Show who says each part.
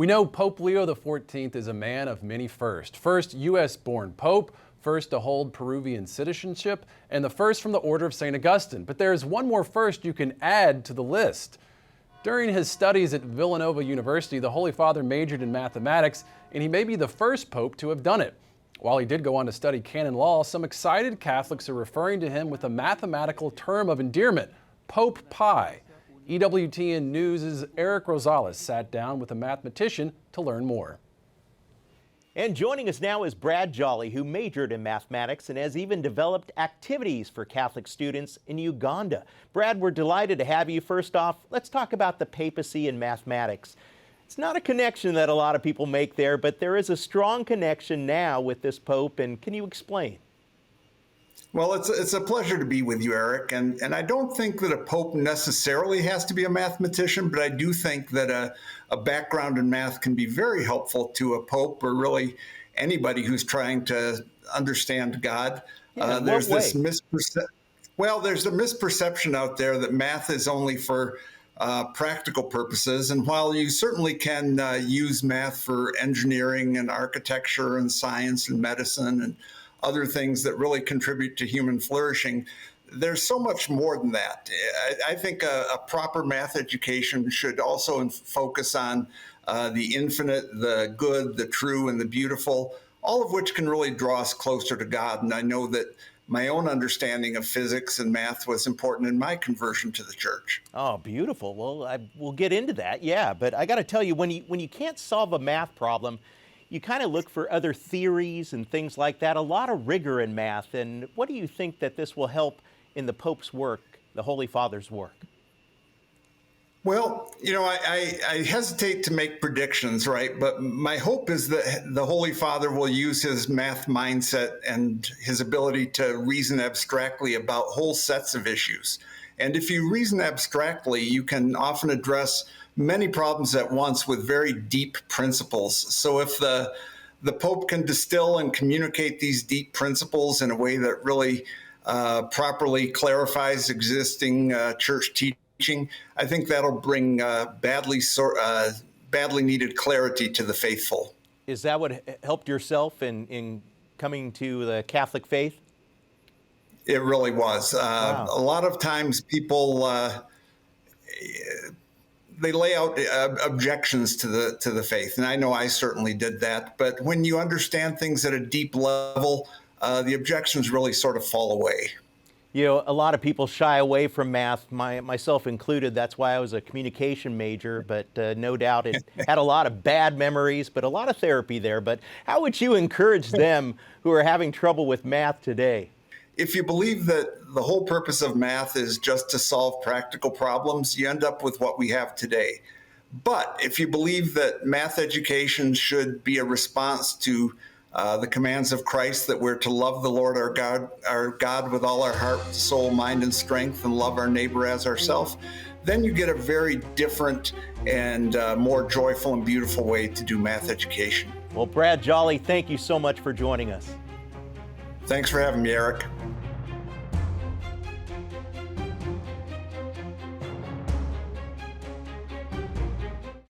Speaker 1: We know Pope Leo XIV is a man of many firsts. First U.S.-born Pope, first to hold Peruvian citizenship, and the first from the Order of St. Augustine. But there is one more first you can add to the list. During his studies at Villanova University, the Holy Father majored in mathematics, and he may be the first Pope to have done it. While he did go on to study canon law, some excited Catholics are referring to him with a mathematical term of endearment, Pope Pi. EWTN News' Eric Rosales sat down with a mathematician to learn more.
Speaker 2: And joining us now is Brad Jolly, who majored in mathematics and has even developed activities for Catholic students in Uganda. Brad, we're delighted to have you. First off, let's talk about the papacy and mathematics. It's not a connection that a lot of people make there, but there is a strong connection now with this Pope, and can you explain?
Speaker 3: Well, it's a pleasure to be with you, Eric. And I don't think that a pope necessarily has to be a mathematician, but I do think that a background in math can be very helpful to a pope or really anybody who's trying to understand God. There's this there's a misperception out there that math is only for practical purposes. And while you certainly can use math for engineering and architecture and science and medicine and other things that really contribute to human flourishing, there's so much more than that. I think a proper math education should also focus on the infinite, the good, the true, and the beautiful, all of which can really draw us closer to God. And I know that my own understanding of physics and math was important in my conversion to the church.
Speaker 2: Oh, beautiful. Well, we'll get into that, yeah. But I got to tell you, when you can't solve a math problem, you kind of look for other theories and things like that, a lot of rigor in math. And what do you think that this will help in the Pope's work, the Holy Father's work?
Speaker 3: Well, you know, I hesitate to make predictions, right? But my hope is that the Holy Father will use his math mindset and his ability to reason abstractly about whole sets of issues. And if you reason abstractly, you can often address many problems at once with very deep principles. So if the Pope can distill and communicate these deep principles in a way that really properly clarifies existing church teaching, I think that'll bring badly needed clarity to the faithful.
Speaker 2: Is that what helped yourself in coming to the Catholic faith?
Speaker 3: It really was.
Speaker 2: Wow.
Speaker 3: A lot of times people they lay out objections to the faith, and I know I certainly did that. But when you understand things at a deep level, the objections really sort of fall away.
Speaker 2: You know, a lot of people shy away from math, myself included. That's why I was a communication major, but no doubt it had a lot of bad memories, but a lot of therapy there. But how would you encourage them who are having trouble with math today?
Speaker 3: If you believe that the whole purpose of math is just to solve practical problems, you end up with what we have today. But if you believe that math education should be a response to the commands of Christ, that we're to love the Lord our God with all our heart, soul, mind, and strength, and love our neighbor as ourselves, then you get a very different and more joyful and beautiful way to do math education.
Speaker 2: Well, Brad Jolly, thank you so much for joining us.
Speaker 3: Thanks for having me, Eric.